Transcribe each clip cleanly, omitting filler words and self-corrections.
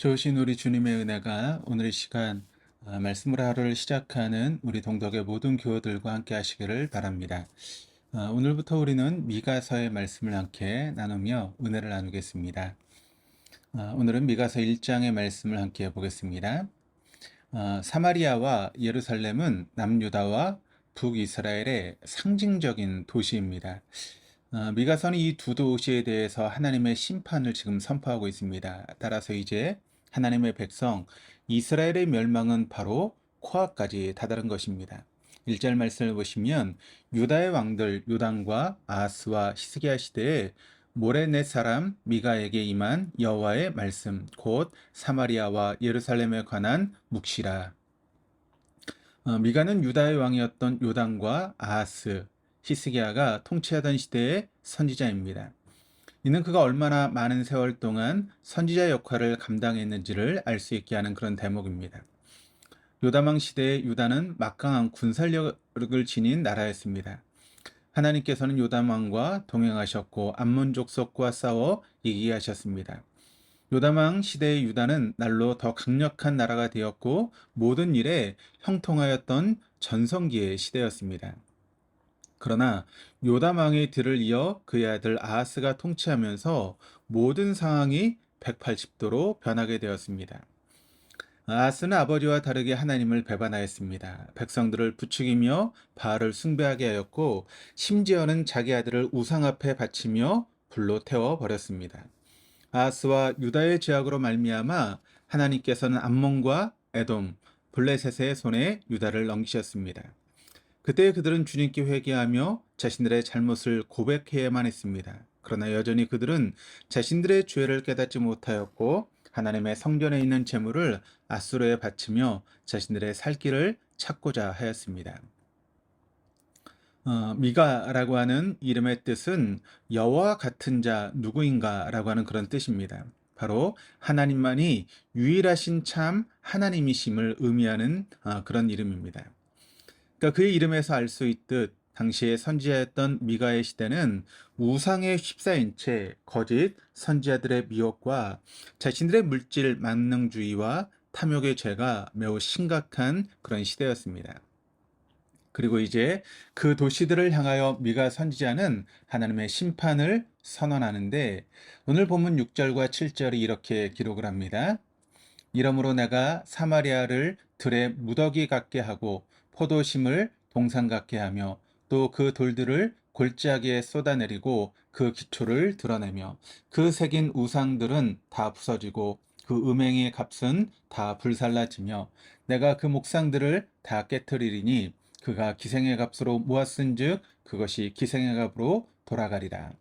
좋으신 우리 주님의 은혜가 오늘 이 시간 말씀으로 하루를 시작하는 우리 동덕의 모든 교우들과 함께 하시기를 바랍니다. 오늘부터 우리는 미가서의 말씀을 함께 나누며 은혜를 나누겠습니다. 오늘은 미가서 1장의 말씀을 함께 보겠습니다. 사마리아와 예루살렘은 남유다와 북이스라엘의 상징적인 도시입니다. 미가서는 이 두 도시에 대해서 하나님의 심판을 지금 선포하고 있습니다. 따라서 이제 하나님의 백성 이스라엘의 멸망은 바로 코앞까지 다다른 것입니다. 1절 말씀을 보시면 유다의 왕들 요담과 아하스와 히스기야 시대에 모레넷 사람 미가에게 임한 여호와의 말씀 곧 사마리아와 예루살렘에 관한 묵시라. 미가는 유다의 왕이었던 요담과 아하스, 히스기야가 통치하던 시대의 선지자입니다. 이는 그가 얼마나 많은 세월 동안 선지자 역할을 감당했는지를 알 수 있게 하는 그런 대목입니다. 요담왕 시대의 유다는 막강한 군사력을 지닌 나라였습니다. 하나님께서는 요담왕과 동행하셨고 암몬 족속과 싸워 이기게 하셨습니다. 요담왕 시대의 유다는 날로 더 강력한 나라가 되었고 모든 일에 형통하였던 전성기의 시대였습니다. 그러나 요담 왕의 뒤를 이어 그의 아들 아하스가 통치하면서 모든 상황이 180도로 변하게 되었습니다. 아하스는 아버지와 다르게 하나님을 배반하였습니다. 백성들을 부추기며 바알을 숭배하게 하였고 심지어는 자기 아들을 우상 앞에 바치며 불로 태워 버렸습니다. 아하스와 유다의 죄악으로 말미암아 하나님께서는 암몬과 에돔, 블레셋의 손에 유다를 넘기셨습니다. 그때 그들은 주님께 회개하며 자신들의 잘못을 고백해야만 했습니다. 그러나 여전히 그들은 자신들의 죄를 깨닫지 못하였고 하나님의 성전에 있는 재물을 앗수르에 바치며 자신들의 살 길을 찾고자 하였습니다. 미가라고 하는 이름의 뜻은 여호와 같은 자 누구인가라고 하는 그런 뜻입니다. 바로 하나님만이 유일하신 참 하나님이심을 의미하는 그런 이름입니다. 그러니까 그의 이름에서 알 수 있듯 당시에 선지자였던 미가의 시대는 우상에 휩싸인 채 거짓 선지자들의 미혹과 자신들의 물질 만능주의와 탐욕의 죄가 매우 심각한 그런 시대였습니다. 그리고 이제 그 도시들을 향하여 미가 선지자는 하나님의 심판을 선언하는데 오늘 본문 6절과 7절이 이렇게 기록을 합니다. 이러므로 내가 사마리아를 들의 무더기 같게 하고 포도심을 동산 같게 하며 또 그 돌들을 골짜기에 쏟아내리고 그 기초를 드러내며 그 새긴 우상들은 다 부서지고 그 음행의 값은 다 불살라지며 내가 그 목상들을 다 깨뜨리리니 그가 기생의 값으로 모았은즉 그것이 기생의 값으로 돌아가리라.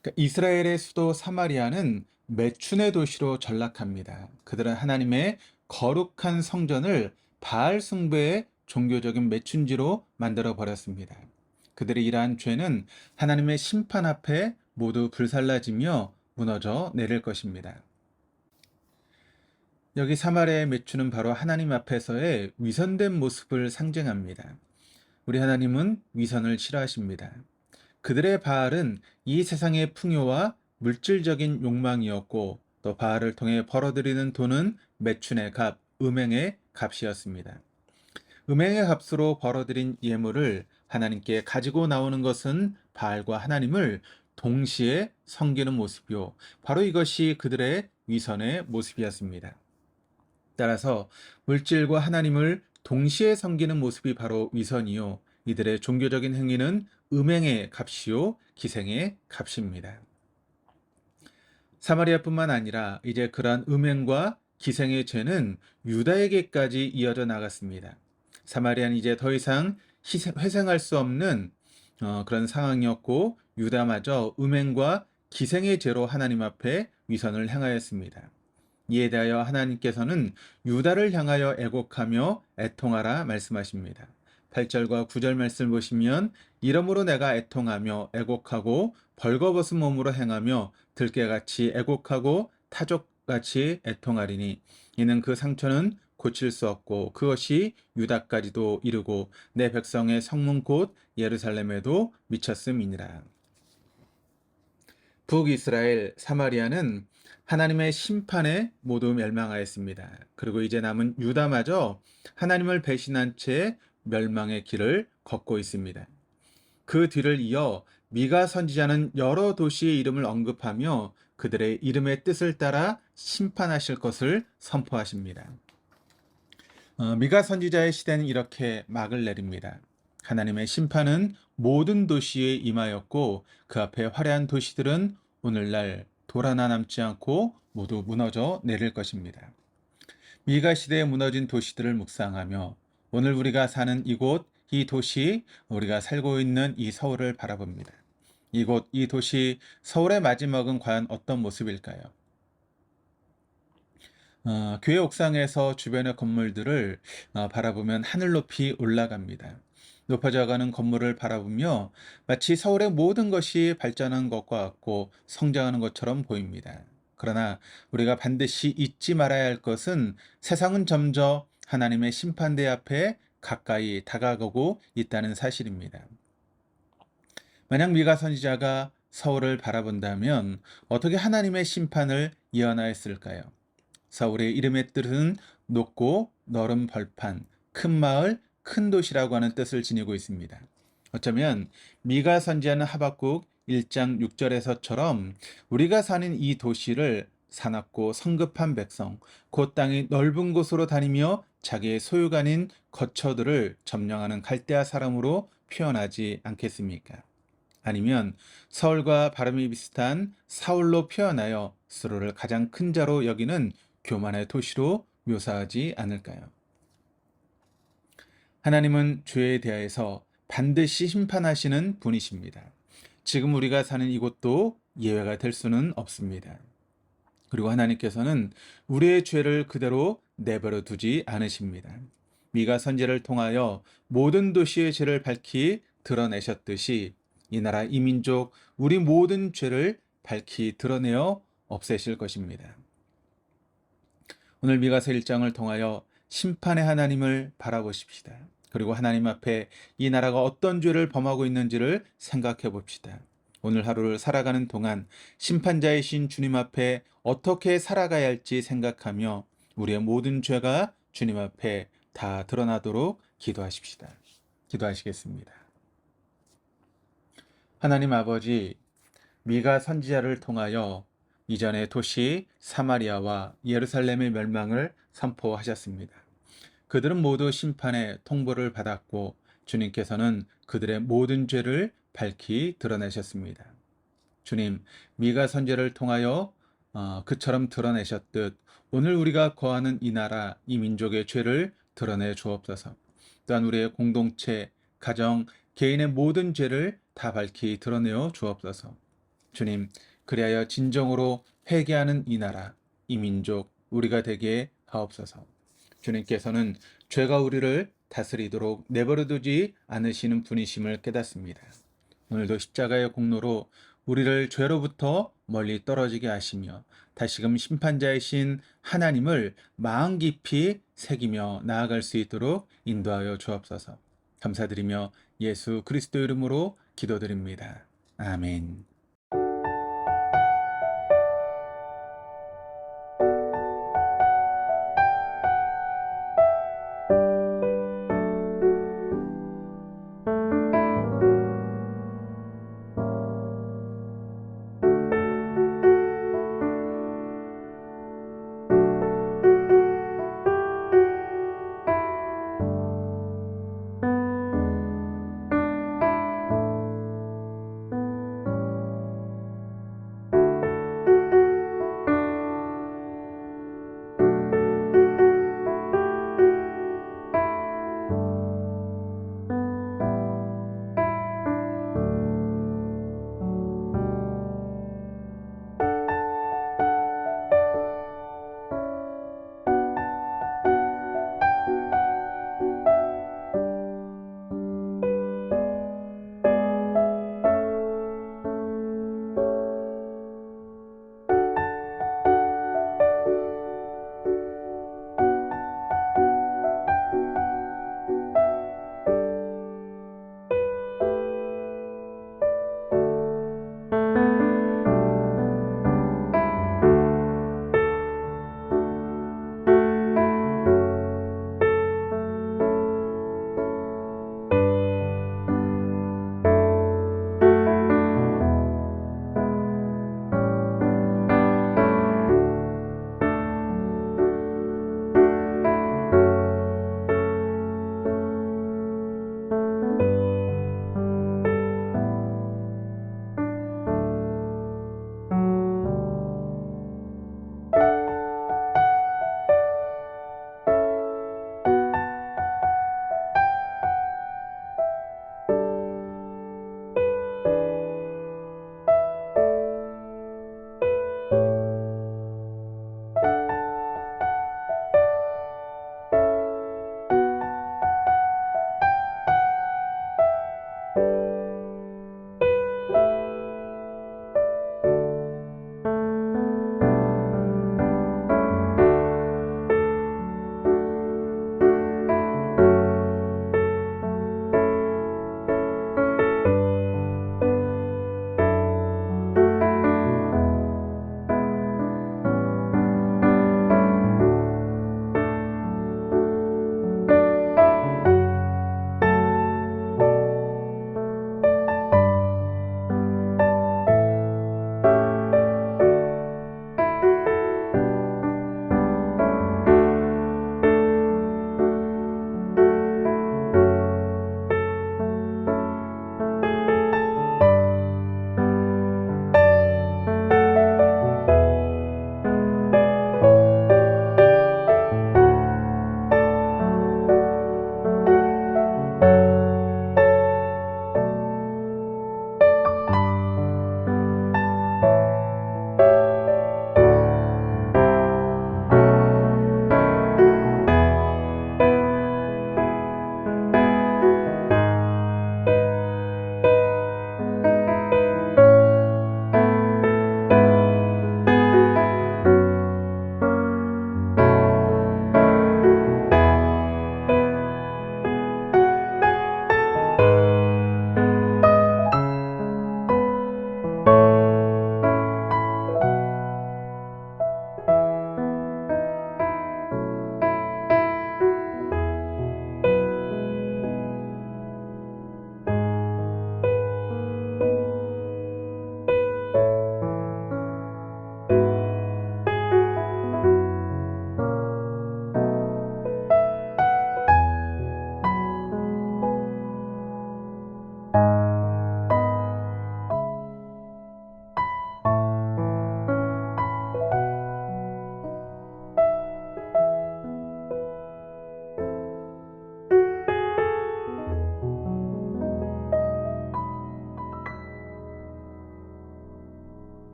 그러니까 이스라엘의 수도 사마리아는 매춘의 도시로 전락합니다. 그들은 하나님의 거룩한 성전을 바알 숭배의 종교적인 매춘지로 만들어 버렸습니다. 그들의 이러한 죄는 하나님의 심판 앞에 모두 불살라지며 무너져 내릴 것입니다. 여기 사마리아의 매춘은 바로 하나님 앞에서의 위선된 모습을 상징합니다. 우리 하나님은 위선을 싫어하십니다. 그들의 바알은 이 세상의 풍요와 물질적인 욕망이었고 또 바알을 통해 벌어들이는 돈은 매춘의 값, 음행의 값이었습니다. 음행의 값으로 벌어들인 예물을 하나님께 가지고 나오는 것은 바알과 하나님을 동시에 섬기는 모습이요. 바로 이것이 그들의 위선의 모습이었습니다. 따라서 물질과 하나님을 동시에 섬기는 모습이 바로 위선이요. 이들의 종교적인 행위는 음행의 값이요, 기생의 값입니다. 사마리아뿐만 아니라 이제 그러한 음행과 기생의 죄는 유다에게까지 이어져 나갔습니다. 사마리아는 이제 더 이상 회생할 수 없는 그런 상황이었고 유다마저 음행과 기생의 죄로 하나님 앞에 위선을 행하였습니다. 이에 대하여 하나님께서는 유다를 향하여 애곡하며 애통하라 말씀하십니다. 8절과 9절 말씀을 보시면 이러므로 내가 애통하며 애곡하고 벌거벗은 몸으로 행하며 들깨같이 애곡하고 타족같이 애통하리니 이는 그 상처는 고칠 수 없고 그것이 유다까지도 이르고 내 백성의 성문 곧 예루살렘에도 미쳤음이니라. 북이스라엘 사마리아는 하나님의 심판에 모두 멸망하였습니다. 그리고 이제 남은 유다마저 하나님을 배신한 채 멸망의 길을 걷고 있습니다. 그 뒤를 이어 미가 선지자는 여러 도시의 이름을 언급하며 그들의 이름의 뜻을 따라 심판하실 것을 선포하십니다. 미가 선지자의 시대는 이렇게 막을 내립니다. 하나님의 심판은 모든 도시에 임하였고 그 앞에 화려한 도시들은 오늘날 돌 하나 남지 않고 모두 무너져 내릴 것입니다. 미가 시대에 무너진 도시들을 묵상하며 오늘 우리가 사는 이곳, 이 도시, 우리가 살고 있는 이 서울을 바라봅니다. 이곳, 이 도시, 서울의 마지막은 과연 어떤 모습일까요? 교회 옥상에서 주변의 건물들을 바라보면 하늘 높이 올라갑니다. 높아져가는 건물을 바라보며 마치 서울의 모든 것이 발전한 것과 같고 성장하는 것처럼 보입니다. 그러나 우리가 반드시 잊지 말아야 할 것은 세상은 점점 하나님의 심판대 앞에 가까이 다가가고 있다는 사실입니다. 만약 미가 선지자가 서울을 바라본다면 어떻게 하나님의 심판을 예언하였을까요? 서울의 이름의 뜻은 높고 넓은 벌판, 큰 마을, 큰 도시라고 하는 뜻을 지니고 있습니다. 어쩌면 미가 선지하는 하박국 1장 6절에서처럼 우리가 사는 이 도시를 사납고 성급한 백성, 그 땅이 넓은 곳으로 다니며 자기의 소유가 아닌 거처들을 점령하는 갈대아 사람으로 표현하지 않겠습니까? 아니면 서울과 발음이 비슷한 사울로 표현하여 스스로를 가장 큰 자로 여기는 교만의 도시로 묘사하지 않을까요? 하나님은 죄에 대해서 반드시 심판하시는 분이십니다. 지금 우리가 사는 이곳도 예외가 될 수는 없습니다. 그리고 하나님께서는 우리의 죄를 그대로 내버려 두지 않으십니다. 미가 선지를 통하여 모든 도시의 죄를 밝히 드러내셨듯이 이 나라 이 민족 우리 모든 죄를 밝히 드러내어 없애실 것입니다. 오늘 미가서 1장을 통하여 심판의 하나님을 바라보십시다. 그리고 하나님 앞에 이 나라가 어떤 죄를 범하고 있는지를 생각해 봅시다. 오늘 하루를 살아가는 동안 심판자이신 주님 앞에 어떻게 살아가야 할지 생각하며 우리의 모든 죄가 주님 앞에 다 드러나도록 기도하십시다. 기도하시겠습니다. 하나님 아버지, 미가 선지자를 통하여 이전의 도시 사마리아와 예루살렘의 멸망을 선포하셨습니다. 그들은 모두 심판의 통보를 받았고 주님께서는 그들의 모든 죄를 밝히 드러내셨습니다. 주님, 미가 선지자를 통하여 그처럼 드러내셨듯 오늘 우리가 거하는 이 나라, 이 민족의 죄를 드러내 주옵소서. 또한 우리의 공동체, 가정, 개인의 모든 죄를 다 밝히 드러내어 주옵소서. 주님, 그리하여 진정으로 회개하는 이 나라, 이 민족, 우리가 되게 하옵소서. 주님께서는 죄가 우리를 다스리도록 내버려두지 않으시는 분이심을 깨닫습니다. 오늘도 십자가의 공로로 우리를 죄로부터 멀리 떨어지게 하시며 다시금 심판자이신 하나님을 마음 깊이 새기며 나아갈 수 있도록 인도하여 주옵소서. 감사드리며 예수 그리스도 이름으로 기도드립니다. 아멘.